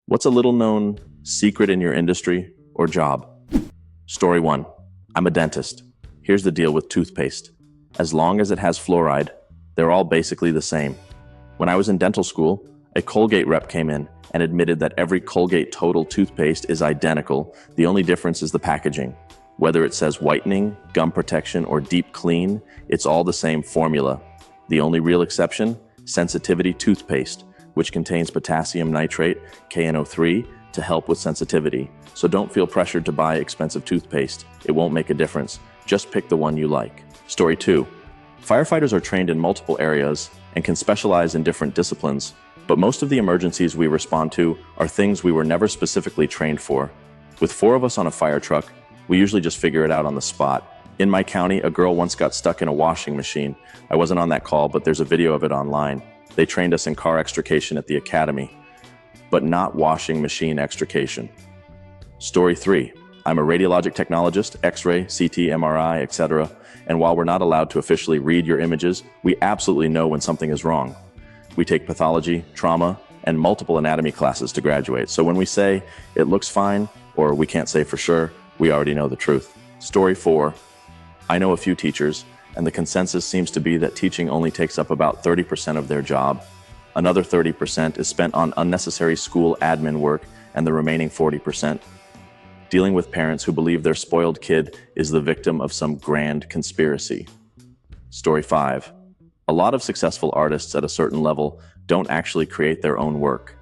What's a little known secret in your industry or job? Story 1. I'm a dentist. Here's the deal with toothpaste. As long as it has fluoride, they're all basically the same. When I was in dental school, a Colgate rep came in and admitted that every Colgate Total toothpaste is identical. The only difference is the packaging. Whether it says whitening, gum protection, or deep clean, it's all the same formula. The only real exception? Sensitivity toothpaste, which contains potassium nitrate, KNO3, to help with sensitivity. So don't feel pressured to buy expensive toothpaste. It won't make a difference. Just pick the one you like. Story 2. Firefighters are trained in multiple areas and can specialize in different disciplines, but most of the emergencies we respond to are things we were never specifically trained for. With 4 of us on a fire truck, we usually just figure it out on the spot. In my county, a girl once got stuck in a washing machine. I wasn't on that call, but there's a video of it online. They trained us in car extrication at the academy, but not washing machine extrication. Story 3. I'm a radiologic technologist, X-ray, CT, MRI, etc. And while we're not allowed to officially read your images, we absolutely know when something is wrong. We take pathology, trauma, and multiple anatomy classes to graduate. So when we say it looks fine, or we can't say for sure, we already know the truth. Story 4. I know a few teachers, and the consensus seems to be that teaching only takes up about 30% of their job. Another 30% is spent on unnecessary school admin work, and the remaining 40% dealing with parents who believe their spoiled kid is the victim of some grand conspiracy. Story 5. A lot of successful artists at a certain level don't actually create their own work.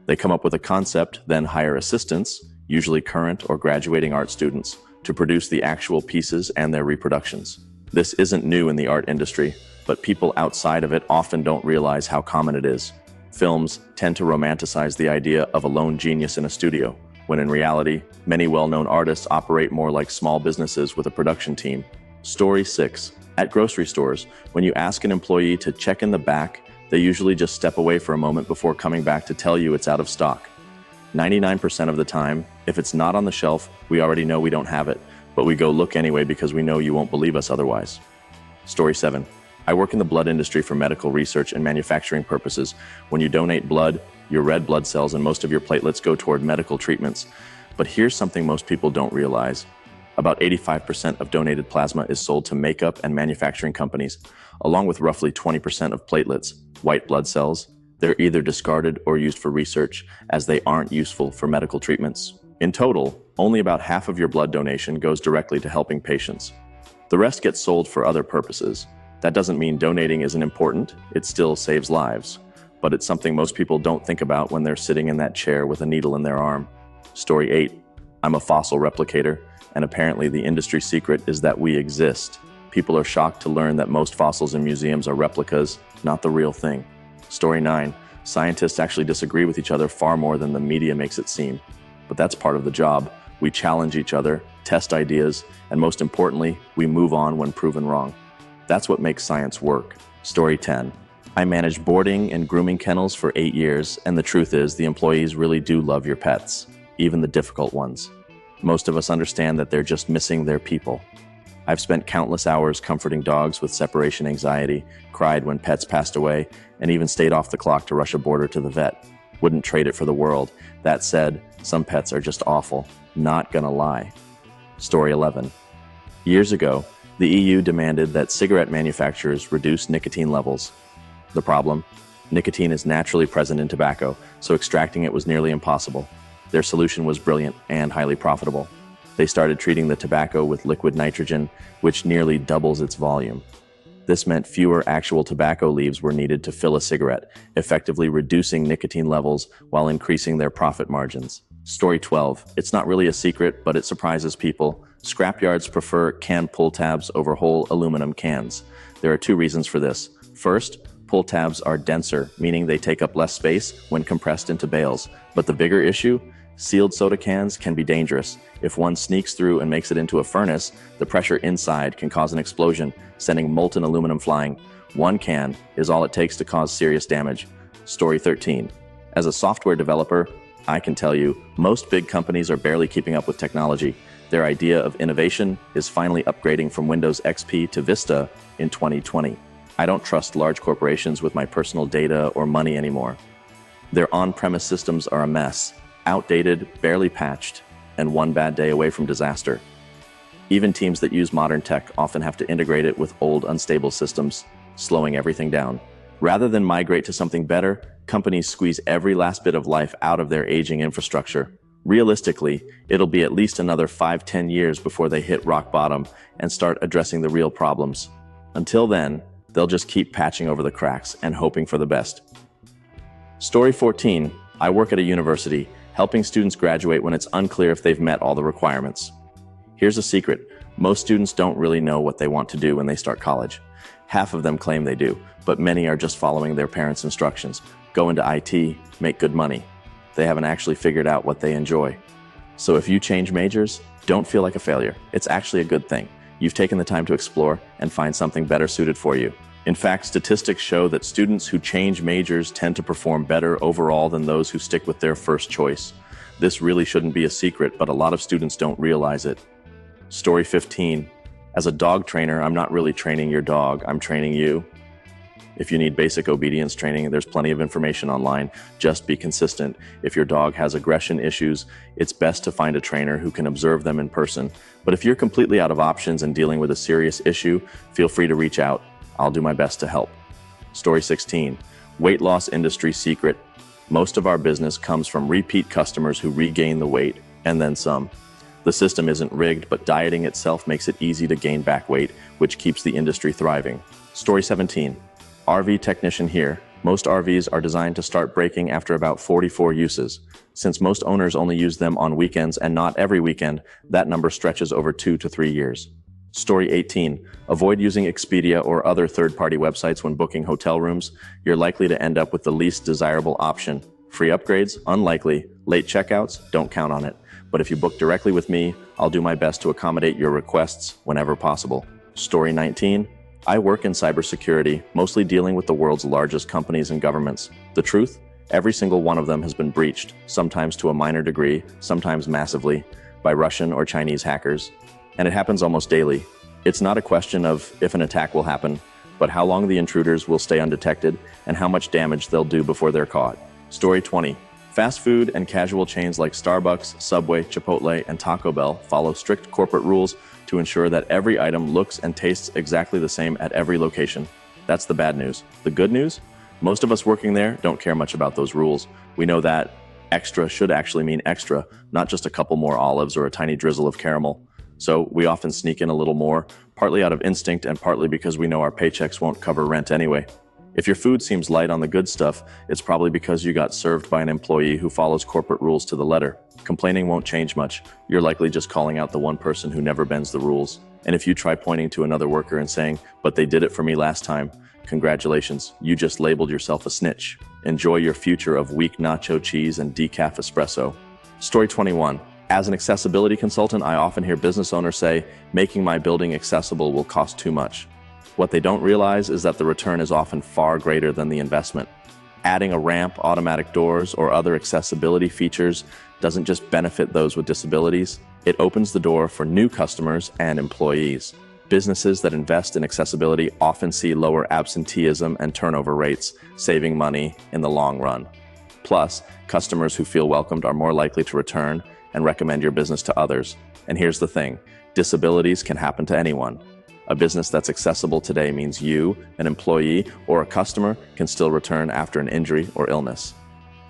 They come up with a concept, then hire assistants, usually current or graduating art students, to produce the actual pieces and their reproductions. This isn't new in the art industry, but people outside of it often don't realize how common it is. Films tend to romanticize the idea of a lone genius in a studio, when in reality, many well-known artists operate more like small businesses with a production team. Story 6. At grocery stores, when you ask an employee to check in the back, they usually just step away for a moment before coming back to tell you it's out of stock. 99% of the time, if it's not on the shelf, we already know we don't have it, but we go look anyway because we know you won't believe us otherwise. Story 7. I work in the blood industry for medical research and manufacturing purposes. When you donate blood, your red blood cells and most of your platelets go toward medical treatments. But here's something most people don't realize. About 85% of donated plasma is sold to makeup and manufacturing companies, along with roughly 20% of platelets, white blood cells. They're either discarded or used for research, as they aren't useful for medical treatments. In total, only about half of your blood donation goes directly to helping patients. The rest gets sold for other purposes. That doesn't mean donating isn't important, it still saves lives. But it's something most people don't think about when they're sitting in that chair with a needle in their arm. Story 8. I'm a fossil replicator, and apparently the industry secret is that we exist. People are shocked to learn that most fossils in museums are replicas, not the real thing. Story 9. Scientists actually disagree with each other far more than the media makes it seem. But that's part of the job. We challenge each other, test ideas, and most importantly, we move on when proven wrong. That's what makes science work. Story 10. I managed boarding and grooming kennels for 8 years, and the truth is the employees really do love your pets, even the difficult ones. Most of us understand that they're just missing their people. I've spent countless hours comforting dogs with separation anxiety, cried when pets passed away, and even stayed off the clock to rush a boarder to the vet. Wouldn't trade it for the world. That said, some pets are just awful. Not gonna lie. Story 11. Years ago, the EU demanded that cigarette manufacturers reduce nicotine levels. The problem? Nicotine is naturally present in tobacco, so extracting it was nearly impossible. Their solution was brilliant and highly profitable. They started treating the tobacco with liquid nitrogen, which nearly doubles its volume. This meant fewer actual tobacco leaves were needed to fill a cigarette, effectively reducing nicotine levels while increasing their profit margins. Story 12. It's not really a secret, but it surprises people. Scrapyards prefer can pull tabs over whole aluminum cans. There are 2 reasons for this. First, pull tabs are denser, meaning they take up less space when compressed into bales. But the bigger issue? Sealed soda cans can be dangerous. If one sneaks through and makes it into a furnace, the pressure inside can cause an explosion, sending molten aluminum flying. 1 can is all it takes to cause serious damage. Story 13. As a software developer, I can tell you, most big companies are barely keeping up with technology. Their idea of innovation is finally upgrading from Windows XP to Vista in 2020. I don't trust large corporations with my personal data or money anymore. Their on-premise systems are a mess, outdated, barely patched, and one bad day away from disaster. Even teams that use modern tech often have to integrate it with old, unstable systems, slowing everything down. Rather than migrate to something better, companies squeeze every last bit of life out of their aging infrastructure. Realistically, it'll be at least another 5-10 years before they hit rock bottom and start addressing the real problems. Until then, they'll just keep patching over the cracks and hoping for the best. Story 14. I work at a university, helping students graduate when it's unclear if they've met all the requirements. Here's a secret. Most students don't really know what they want to do when they start college. Half of them claim they do, but many are just following their parents' instructions. Go into IT, make good money. They haven't actually figured out what they enjoy. So if you change majors, don't feel like a failure. It's actually a good thing. You've taken the time to explore and find something better suited for you. In fact, statistics show that students who change majors tend to perform better overall than those who stick with their first choice. This really shouldn't be a secret, but a lot of students don't realize it. Story 15. As a dog trainer, I'm not really training your dog, I'm training you. If you need basic obedience training, there's plenty of information online. Just be consistent. If your dog has aggression issues, it's best to find a trainer who can observe them in person. But if you're completely out of options and dealing with a serious issue, feel free to reach out. I'll do my best to help. Story 16. Weight loss industry secret. Most of our business comes from repeat customers who regain the weight, and then some. The system isn't rigged, but dieting itself makes it easy to gain back weight, which keeps the industry thriving. Story 17. RV technician here. Most RVs are designed to start breaking after about 44 uses. Since most owners only use them on weekends and not every weekend, that number stretches over 2 to 3 years. Story 18. Avoid using Expedia or other third-party websites when booking hotel rooms. You're likely to end up with the least desirable option. Free upgrades? Unlikely. Late checkouts? Don't count on it. But if you book directly with me, I'll do my best to accommodate your requests whenever possible. Story 19. I work in cybersecurity, mostly dealing with the world's largest companies and governments. The truth? Every single one of them has been breached, sometimes to a minor degree, sometimes massively, by Russian or Chinese hackers. And it happens almost daily. It's not a question of if an attack will happen, but how long the intruders will stay undetected and how much damage they'll do before they're caught. Story 20. Fast food and casual chains like Starbucks, Subway, Chipotle, and Taco Bell follow strict corporate rules to ensure that every item looks and tastes exactly the same at every location. That's the bad news. The good news? Most of us working there don't care much about those rules. We know that extra should actually mean extra, not just a couple more olives or a tiny drizzle of caramel. So we often sneak in a little more, partly out of instinct and partly because we know our paychecks won't cover rent anyway. If your food seems light on the good stuff, it's probably because you got served by an employee who follows corporate rules to the letter. Complaining won't change much. You're likely just calling out the one person who never bends the rules. And if you try pointing to another worker and saying, "But they did it for me last time," congratulations, you just labeled yourself a snitch. Enjoy your future of weak nacho cheese and decaf espresso. Story 21. As an accessibility consultant, I often hear business owners say, "Making my building accessible will cost too much." What they don't realize is that the return is often far greater than the investment. Adding a ramp, automatic doors, or other accessibility features doesn't just benefit those with disabilities, it opens the door for new customers and employees. Businesses that invest in accessibility often see lower absenteeism and turnover rates, saving money in the long run. Plus, customers who feel welcomed are more likely to return and recommend your business to others. And here's the thing, disabilities can happen to anyone. A business that's accessible today means you, an employee, or a customer can still return after an injury or illness.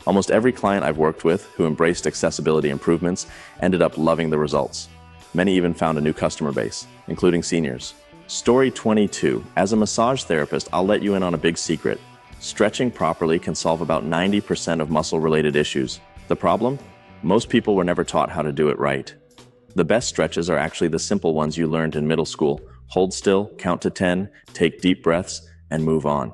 Almost every client I've worked with who embraced accessibility improvements ended up loving the results. Many even found a new customer base, including seniors. Story 22. As a massage therapist, I'll let you in on a big secret. Stretching properly can solve about 90% of muscle-related issues. The problem? Most people were never taught how to do it right. The best stretches are actually the simple ones you learned in middle school. Hold still, count to 10, take deep breaths, and move on.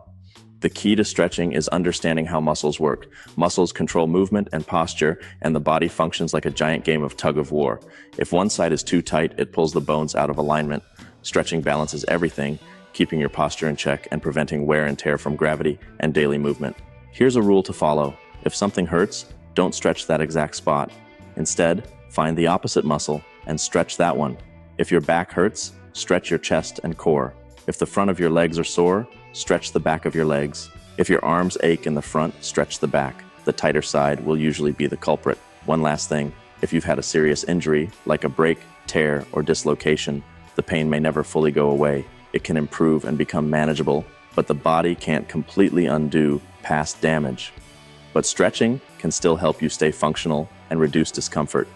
The key to stretching is understanding how muscles work. Muscles control movement and posture, and the body functions like a giant game of tug of war. If one side is too tight, it pulls the bones out of alignment. Stretching balances everything, keeping your posture in check and preventing wear and tear from gravity and daily movement. Here's a rule to follow. If something hurts, don't stretch that exact spot. Instead, find the opposite muscle and stretch that one. If your back hurts, stretch your chest and core. If the front of your legs are sore, stretch the back of your legs. If your arms ache in the front, stretch the back. the tighter side will usually be the culprit. One last thing, if you've had a serious injury, like a break, tear, or dislocation, the pain may never fully go away. It can improve and become manageable, but the body can't completely undo past damage. But stretching can still help you stay functional and reduce discomfort.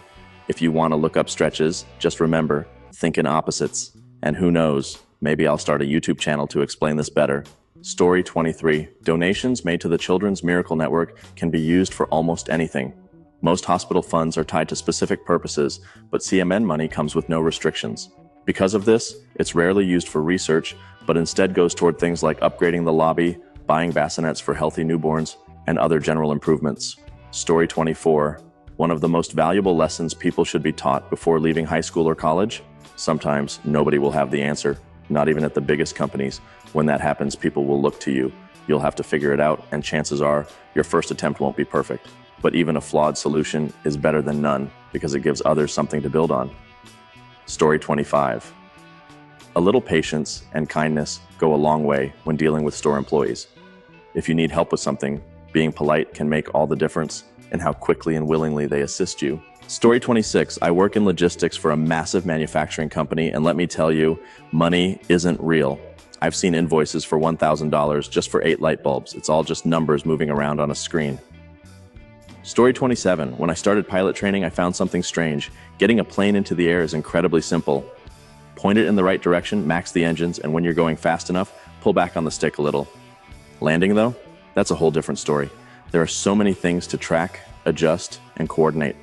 If you want to look up stretches, just remember, think in opposites. And who knows, maybe I'll start a YouTube channel to explain this better. Story 23. Donations made to the Children's Miracle Network can be used for almost anything. Most hospital funds are tied to specific purposes, but CMN money comes with no restrictions. Because of this, it's rarely used for research, but instead goes toward things like upgrading the lobby, buying bassinets for healthy newborns, and other general improvements. Story 24. One of the most valuable lessons people should be taught before leaving high school or college? Sometimes nobody will have the answer, not even at the biggest companies. When that happens, people will look to you. You'll have to figure it out, and chances are your first attempt won't be perfect. But even a flawed solution is better than none because it gives others something to build on. Story 25. A little patience and kindness go a long way when dealing with store employees. If you need help with something, being polite can make all the difference in how quickly and willingly they assist you. Story 26. I work in logistics for a massive manufacturing company, and let me tell you, money isn't real. I've seen invoices for $1,000 just for 8 light bulbs. It's all just numbers moving around on a screen. Story 27. When I started pilot training, I found something strange. Getting a plane into the air is incredibly simple. Point it in the right direction, max the engines, and when you're going fast enough, pull back on the stick a little. Landing, though? That's a whole different story. There are so many things to track, adjust, and coordinate.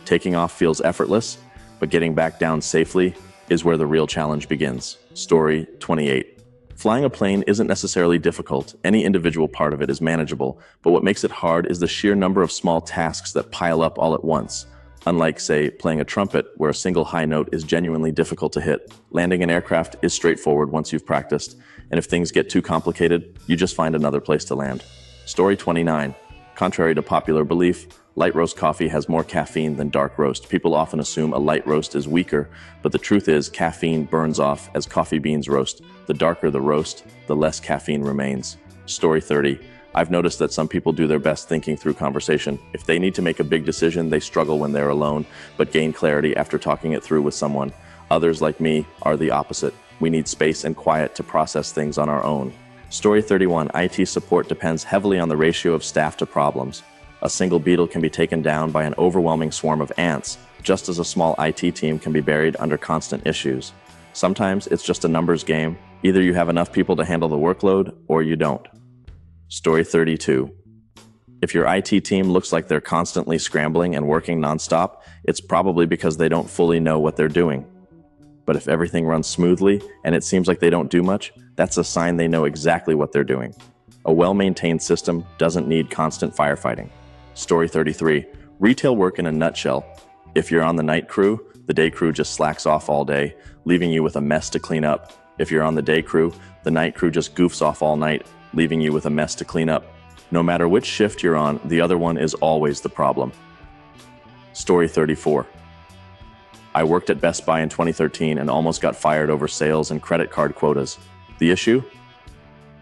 Taking off feels effortless, but getting back down safely is where the real challenge begins. Story 28. Flying a plane isn't necessarily difficult. Any individual part of it is manageable, but what makes it hard is the sheer number of small tasks that pile up all at once. Unlike, say, playing a trumpet, where a single high note is genuinely difficult to hit. Landing an aircraft is straightforward once you've practiced, and if things get too complicated, you just find another place to land. Story 29. Contrary to popular belief, light roast coffee has more caffeine than dark roast. People often assume a light roast is weaker, but the truth is caffeine burns off as coffee beans roast. The darker the roast, the less caffeine remains. Story 30. I've noticed that some people do their best thinking through conversation. If they need to make a big decision, they struggle when they're alone, but gain clarity after talking it through with someone. Others, like me, are the opposite. We need space and quiet to process things on our own. Story 31. IT support depends heavily on the ratio of staff to problems. A single beetle can be taken down by an overwhelming swarm of ants, just as a small IT team can be buried under constant issues. Sometimes it's just a numbers game. Either you have enough people to handle the workload, or you don't. Story 32. If your IT team looks like they're constantly scrambling and working nonstop, it's probably because they don't fully know what they're doing. But if everything runs smoothly and it seems like they don't do much, that's a sign they know exactly what they're doing. A well-maintained system doesn't need constant firefighting. Story 33. Retail work in a nutshell. If you're on the night crew, the day crew just slacks off all day, leaving you with a mess to clean up. If you're on the day crew, the night crew just goofs off all night, leaving you with a mess to clean up. No matter which shift you're on, the other one is always the problem. Story 34. I worked at Best Buy in 2013 and almost got fired over sales and credit card quotas. The issue?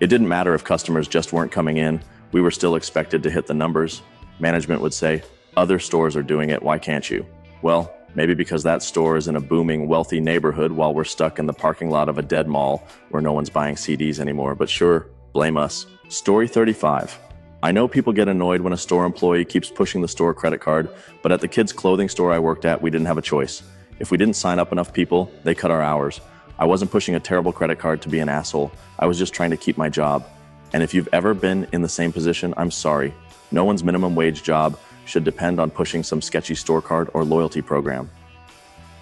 It didn't matter if customers just weren't coming in. We were still expected to hit the numbers. Management would say, "Other stores are doing it, why can't you?" Well, maybe because that store is in a booming, wealthy neighborhood while we're stuck in the parking lot of a dead mall where no one's buying CDs anymore, but sure, blame us. Story 35. I know people get annoyed when a store employee keeps pushing the store credit card, but at the kids' clothing store I worked at, we didn't have a choice. If we didn't sign up enough people, they cut our hours. I wasn't pushing a terrible credit card to be an asshole. I was just trying to keep my job. And if you've ever been in the same position, I'm sorry. No one's minimum wage job should depend on pushing some sketchy store card or loyalty program.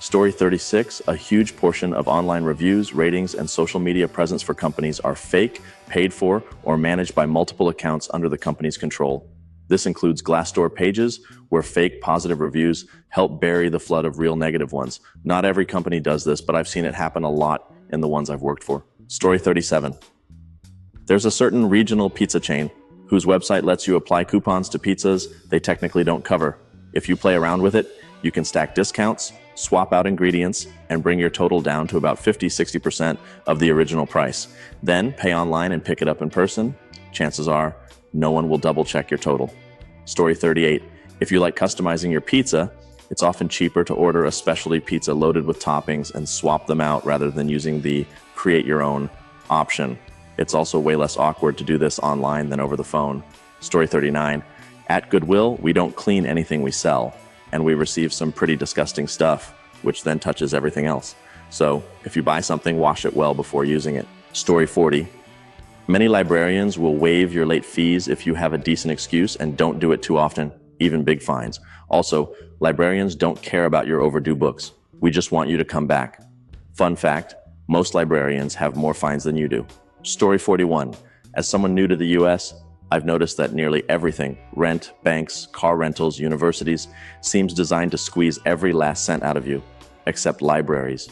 Story 36. A huge portion of online reviews, ratings, and social media presence for companies are fake, paid for, or managed by multiple accounts under the company's control. This includes Glassdoor pages, where fake positive reviews help bury the flood of real negative ones. Not every company does this, but I've seen it happen a lot in the ones I've worked for. Story 37. There's a certain regional pizza chain whose website lets you apply coupons to pizzas they technically don't cover. If you play around with it, you can stack discounts, swap out ingredients, and bring your total down to about 50-60% of the original price. Then pay online and pick it up in person. Chances are, no one will double check your total. Story 38. If you like customizing your pizza, it's often cheaper to order a specialty pizza loaded with toppings and swap them out rather than using the create your own option. It's also way less awkward to do this online than over the phone. Story 39. At Goodwill, we don't clean anything we sell, and we receive some pretty disgusting stuff, which then touches everything else. So if you buy something, wash it well before using it. Story 40. Many librarians will waive your late fees if you have a decent excuse and don't do it too often, even big fines. Also, librarians don't care about your overdue books. We just want you to come back. Fun fact, most librarians have more fines than you do. Story 41. As someone new to the US, I've noticed that nearly everything, rent, banks, car rentals, universities, seems designed to squeeze every last cent out of you, except libraries.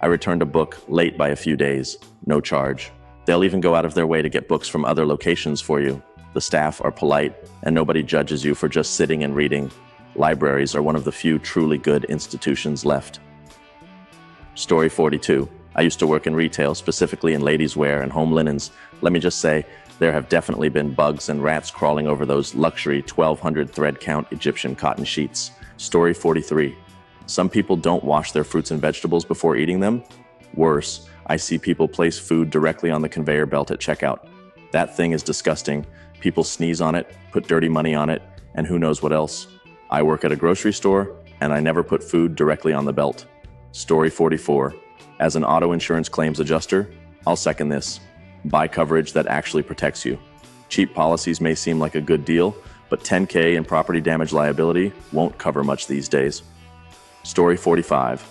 I returned a book late by a few days, no charge. They'll even go out of their way to get books from other locations for you. The staff are polite, and nobody judges you for just sitting and reading. Libraries are one of the few truly good institutions left. Story 42. I used to work in retail, specifically in ladies' wear and home linens. Let me just say, there have definitely been bugs and rats crawling over those luxury 1,200 thread count Egyptian cotton sheets. Story 43. Some people don't wash their fruits and vegetables before eating them. Worse, I see people place food directly on the conveyor belt at checkout. That thing is disgusting. People sneeze on it, put dirty money on it, and who knows what else. I work at a grocery store, and I never put food directly on the belt. Story 44. As an auto insurance claims adjuster, I'll second this. Buy coverage that actually protects you. Cheap policies may seem like a good deal, but $10K in property damage liability won't cover much these days. Story 45.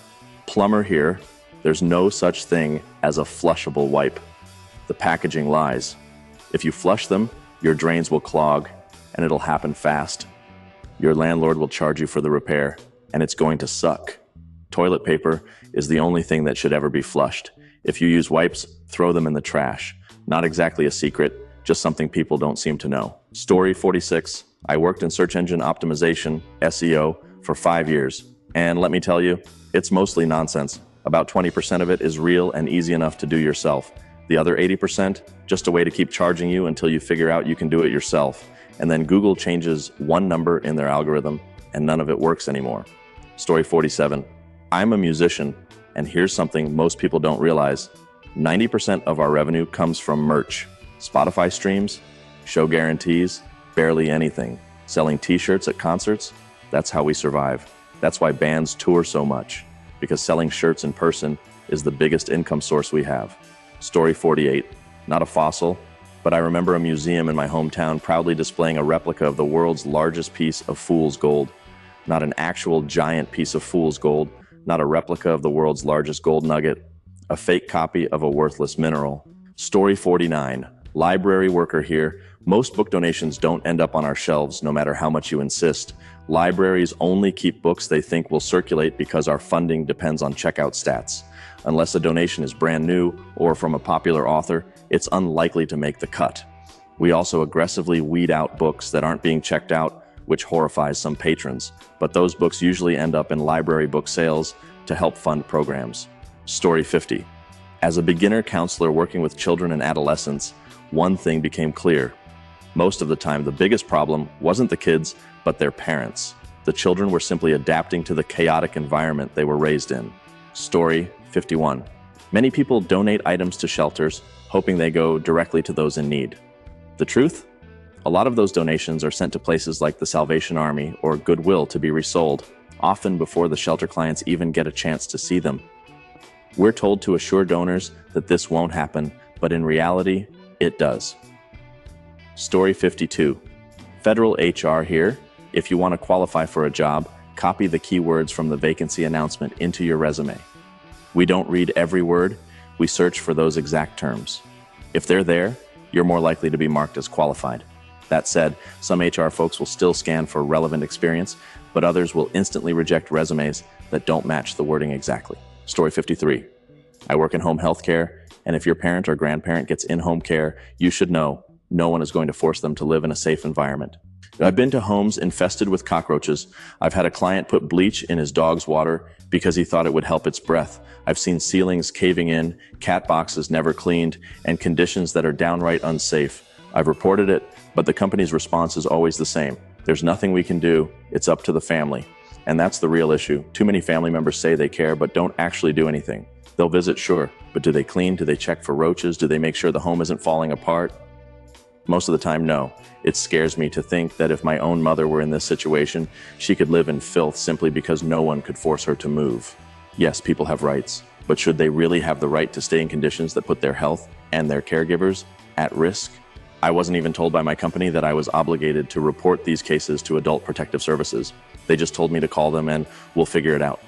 Plumber here. There's no such thing as a flushable wipe. The packaging lies. If you flush them, your drains will clog, and it'll happen fast. Your landlord will charge you for the repair, and it's going to suck. Toilet paper is the only thing that should ever be flushed. If you use wipes, throw them in the trash. Not exactly a secret, just something people don't seem to know. Story 46. I worked in search engine optimization, SEO, for 5 years. And let me tell you, it's mostly nonsense. About 20% of it is real and easy enough to do yourself. The other 80%, just a way to keep charging you until you figure out you can do it yourself. And then Google changes one number in their algorithm, and none of it works anymore. Story 47. I'm a musician, and here's something most people don't realize. 90% of our revenue comes from merch. Spotify streams, show guarantees, barely anything. Selling t-shirts at concerts, that's how we survive. That's why bands tour so much, because selling shirts in person is the biggest income source we have. Story 48. Not a fossil, but I remember a museum in my hometown proudly displaying a replica of the world's largest piece of fool's gold. Not an actual giant piece of fool's gold, not a replica of the world's largest gold nugget, a fake copy of a worthless mineral. Story 49. Library worker here. Most book donations don't end up on our shelves, no matter how much you insist. Libraries only keep books they think will circulate because our funding depends on checkout stats. Unless a donation is brand new or from a popular author, it's unlikely to make the cut. We also aggressively weed out books that aren't being checked out, which horrifies some patrons. But those books usually end up in library book sales to help fund programs. Story 50. As a beginner counselor working with children and adolescents, one thing became clear. Most of the time, the biggest problem wasn't the kids, but their parents. The children were simply adapting to the chaotic environment they were raised in. Story 51. Many people donate items to shelters, hoping they go directly to those in need. The truth? A lot of those donations are sent to places like the Salvation Army or Goodwill to be resold, often before the shelter clients even get a chance to see them. We're told to assure donors that this won't happen, but in reality, it does. Story 52. Federal HR here. If you want to qualify for a job, copy the keywords from the vacancy announcement into your resume. We don't read every word, we search for those exact terms. If they're there, you're more likely to be marked as qualified. That said, some HR folks will still scan for relevant experience, but others will instantly reject resumes that don't match the wording exactly. Story 53. I work in home health care, and if your parent or grandparent gets in-home care, you should know no one is going to force them to live in a safe environment. I've been to homes infested with cockroaches. I've had a client put bleach in his dog's water because he thought it would help its breath. I've seen ceilings caving in, cat boxes never cleaned, and conditions that are downright unsafe. I've reported it, but the company's response is always the same. There's nothing we can do. It's up to the family. And that's the real issue. Too many family members say they care, but don't actually do anything. They'll visit, sure, but do they clean? Do they check for roaches? Do they make sure the home isn't falling apart? Most of the time, no. It scares me to think that if my own mother were in this situation, she could live in filth simply because no one could force her to move. Yes, people have rights, but should they really have the right to stay in conditions that put their health and their caregivers at risk? I wasn't even told by my company that I was obligated to report these cases to Adult Protective Services. They just told me to call them and we'll figure it out.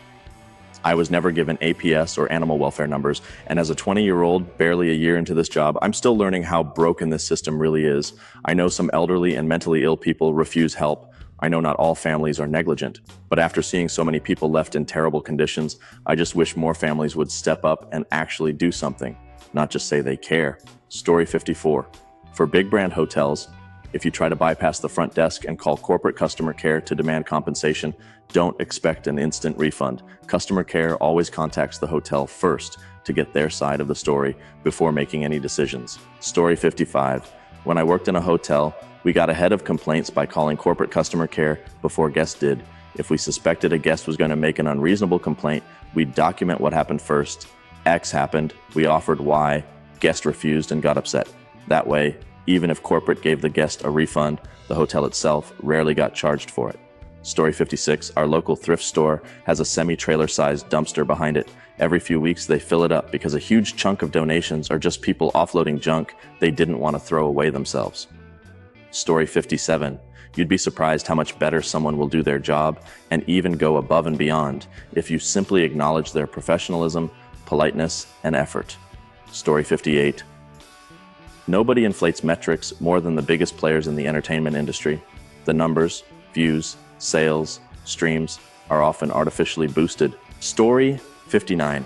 I was never given APS or animal welfare numbers, and as a 20-year-old, barely a year into this job, I'm still learning how broken this system really is. I know some elderly and mentally ill people refuse help. I know not all families are negligent, but after seeing so many people left in terrible conditions, I just wish more families would step up and actually do something, not just say they care. Story 54. For big brand hotels, if you try to bypass the front desk and call corporate customer care to demand compensation, don't expect an instant refund. Customer care always contacts the hotel first to get their side of the story before making any decisions. Story 55. When I worked in a hotel, we got ahead of complaints by calling corporate customer care before guests did. If we suspected a guest was going to make an unreasonable complaint, we'd document what happened first. X happened, we offered Y, guest refused and got upset. That way, even if corporate gave the guest a refund, the hotel itself rarely got charged for it. Story 56, our local thrift store has a semi-trailer sized dumpster behind it. Every few weeks they fill it up because a huge chunk of donations are just people offloading junk they didn't want to throw away themselves. Story 57, you'd be surprised how much better someone will do their job and even go above and beyond if you simply acknowledge their professionalism, politeness, and effort. Story 58, nobody inflates metrics more than the biggest players in the entertainment industry. The numbers, views, sales, streams are often artificially boosted. Story 59.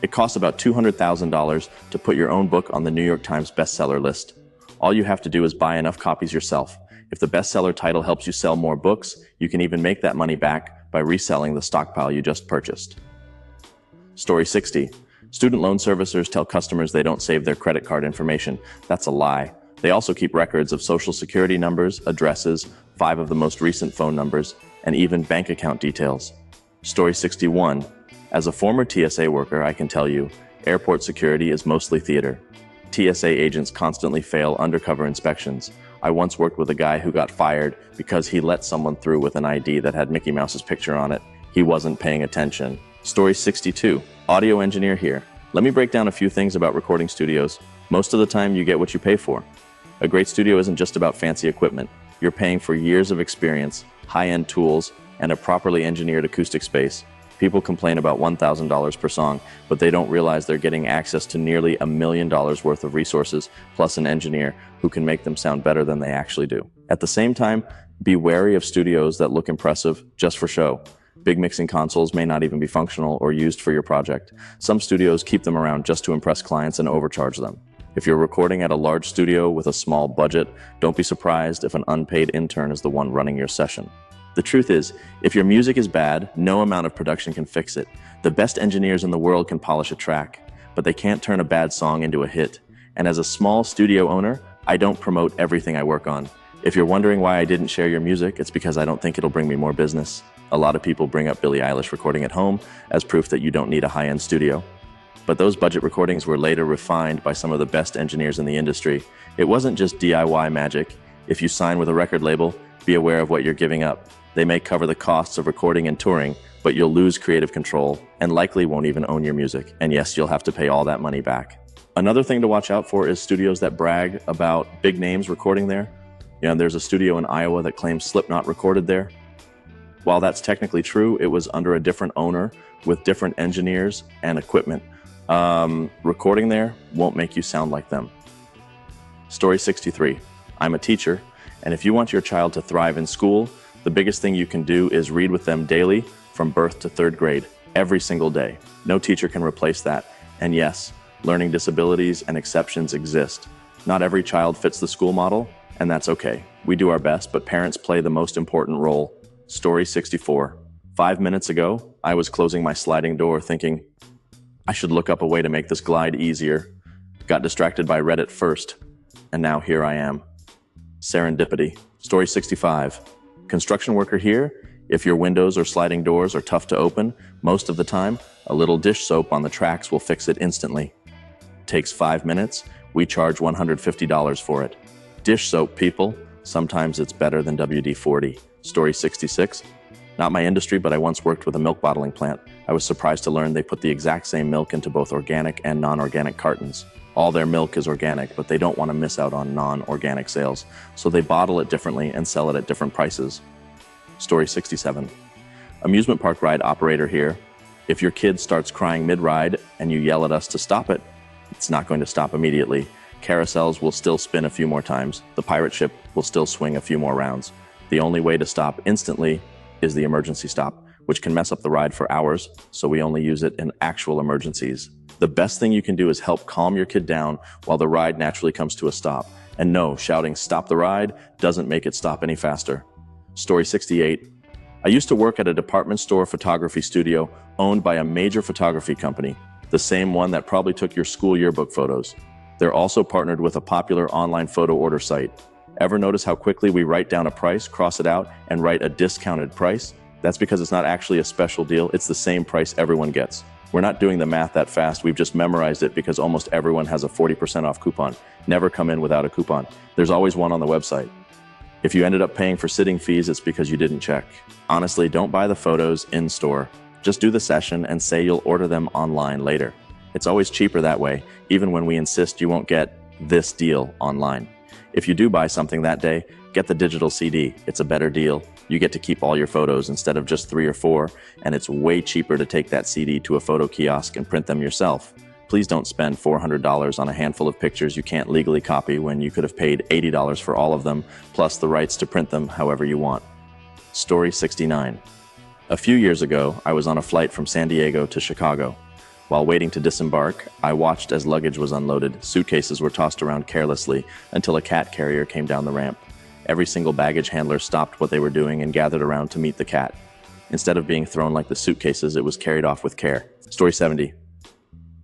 It costs about $200,000 to put your own book on the New York Times bestseller list. All you have to do is buy enough copies yourself. If the bestseller title helps you sell more books, you can even make that money back by reselling the stockpile you just purchased. Story 60. Student loan servicers tell customers they don't save their credit card information. That's a lie. They also keep records of social security numbers, addresses, 5 of the most recent phone numbers, and even bank account details. Story 61. As a former TSA worker, I can tell you, airport security is mostly theater. TSA agents constantly fail undercover inspections. I once worked with a guy who got fired because he let someone through with an ID that had Mickey Mouse's picture on it. He wasn't paying attention. Story 62. Audio engineer here. Let me break down a few things about recording studios. Most of the time, you get what you pay for. A great studio isn't just about fancy equipment. You're paying for years of experience, high-end tools, and a properly engineered acoustic space. People complain about $1,000 per song, but they don't realize they're getting access to nearly $1 million worth of resources, plus an engineer who can make them sound better than they actually do. At the same time, be wary of studios that look impressive just for show. Big mixing consoles may not even be functional or used for your project. Some studios keep them around just to impress clients and overcharge them. If you're recording at a large studio with a small budget, don't be surprised if an unpaid intern is the one running your session. The truth is, if your music is bad, no amount of production can fix it. The best engineers in the world can polish a track, but they can't turn a bad song into a hit. And as a small studio owner, I don't promote everything I work on. If you're wondering why I didn't share your music, it's because I don't think it'll bring me more business. A lot of people bring up Billie Eilish recording at home as proof that you don't need a high-end studio. But those budget recordings were later refined by some of the best engineers in the industry. It wasn't just DIY magic. If you sign with a record label, be aware of what you're giving up. They may cover the costs of recording and touring, but you'll lose creative control and likely won't even own your music. And yes, you'll have to pay all that money back. Another thing to watch out for is studios that brag about big names recording there. There's a studio in Iowa that claims Slipknot recorded there. While that's technically true, it was under a different owner with different engineers and equipment. Recording there won't make you sound like them. Story 63. I'm a teacher, and if you want your child to thrive in school, the biggest thing you can do is read with them daily from birth to 3rd grade, every single day. No teacher can replace that. And yes, learning disabilities and exceptions exist. Not every child fits the school model, and that's okay. We do our best, but parents play the most important role. Story 64. 5 minutes ago, I was closing my sliding door thinking, I should look up a way to make this glide easier. Got distracted by Reddit first, and now here I am. Serendipity. Story 65. Construction worker here, if your windows or sliding doors are tough to open, most of the time, a little dish soap on the tracks will fix it instantly. Takes 5 minutes, we charge $150 for it. Dish soap, people, sometimes it's better than WD-40. Story 66. Not my industry, but I once worked with a milk bottling plant. I was surprised to learn they put the exact same milk into both organic and non-organic cartons. All their milk is organic, but they don't want to miss out on non-organic sales, so they bottle it differently and sell it at different prices. Story 67. Amusement park ride operator here. If your kid starts crying mid-ride and you yell at us to stop it, it's not going to stop immediately. Carousels will still spin a few more times. The pirate ship will still swing a few more rounds. The only way to stop instantly is the emergency stop, which can mess up the ride for hours, so we only use it in actual emergencies. The best thing you can do is help calm your kid down while the ride naturally comes to a stop. And no, shouting "stop the ride" doesn't make it stop any faster. Story 68. I used to work at a department store photography studio owned by a major photography company, the same one that probably took your school yearbook photos. They're also partnered with a popular online photo order site. Ever notice how quickly we write down a price, cross it out, and write a discounted price? That's because it's not actually a special deal, it's the same price everyone gets. We're not doing the math that fast, we've just memorized it because almost everyone has a 40% off coupon. Never come in without a coupon. There's always one on the website. If you ended up paying for sitting fees, it's because you didn't check. Honestly, don't buy the photos in store. Just do the session and say you'll order them online later. It's always cheaper that way, even when we insist you won't get this deal online. If you do buy something that day, get the digital CD. It's a better deal. You get to keep all your photos instead of just 3 or 4, and it's way cheaper to take that CD to a photo kiosk and print them yourself. Please don't spend $400 on a handful of pictures you can't legally copy when you could have paid $80 for all of them, plus the rights to print them however you want. Story 69. A few years ago, I was on a flight from San Diego to Chicago. While waiting to disembark, I watched as luggage was unloaded. Suitcases were tossed around carelessly until a cat carrier came down the ramp. Every single baggage handler stopped what they were doing and gathered around to meet the cat. Instead of being thrown like the suitcases, it was carried off with care. Story 70.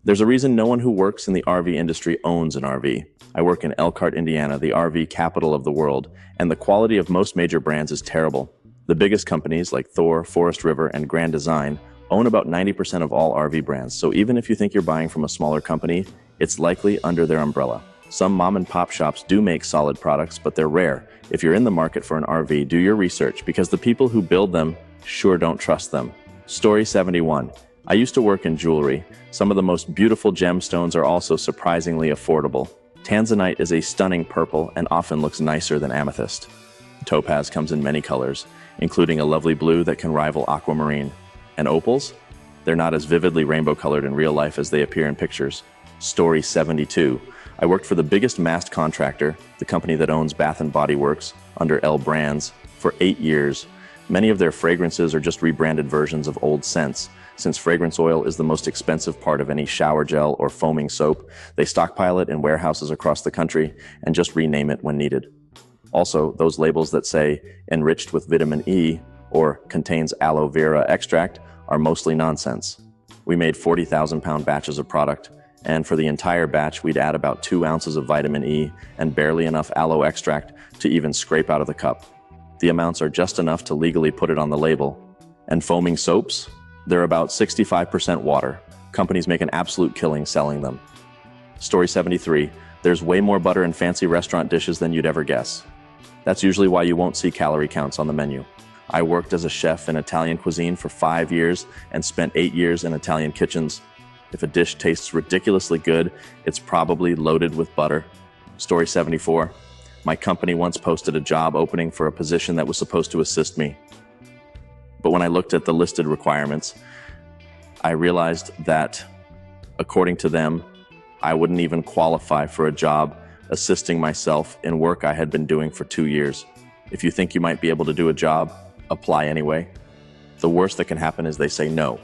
There's a reason no one who works in the RV industry owns an RV. I work in Elkhart, Indiana, the RV capital of the world, and the quality of most major brands is terrible. The biggest companies like Thor, Forest River, and Grand Design own about 90% of all RV brands, so even if you think you're buying from a smaller company, it's likely under their umbrella. Some mom and pop shops do make solid products, but they're rare. If you're in the market for an RV, do your research, because the people who build them sure don't trust them. Story 71. I used to work in jewelry. Some of the most beautiful gemstones are also surprisingly affordable. Tanzanite is a stunning purple and often looks nicer than amethyst. Topaz comes in many colors, including a lovely blue that can rival aquamarine. And opals? They're not as vividly rainbow-colored in real life as they appear in pictures. Story 72. I worked for the biggest mast contractor, the company that owns Bath & Body Works, under L Brands, for 8 years. Many of their fragrances are just rebranded versions of old scents. Since fragrance oil is the most expensive part of any shower gel or foaming soap, they stockpile it in warehouses across the country and just rename it when needed. Also, those labels that say enriched with vitamin E or contains aloe vera extract are mostly nonsense. We made 40,000-pound batches of product, and for the entire batch, we'd add about 2 ounces of vitamin E and barely enough aloe extract to even scrape out of the cup. The amounts are just enough to legally put it on the label. And foaming soaps? They're about 65% water. Companies make an absolute killing selling them. Story 73. There's way more butter in fancy restaurant dishes than you'd ever guess. That's usually why you won't see calorie counts on the menu. I worked as a chef in Italian cuisine for 5 years and spent 8 years in Italian kitchens. If a dish tastes ridiculously good, it's probably loaded with butter. Story 74. My company once posted a job opening for a position that was supposed to assist me. But when I looked at the listed requirements, I realized that, according to them, I wouldn't even qualify for a job assisting myself in work I had been doing for 2 years. If you think you might be able to do a job, apply anyway. The worst that can happen is they say no.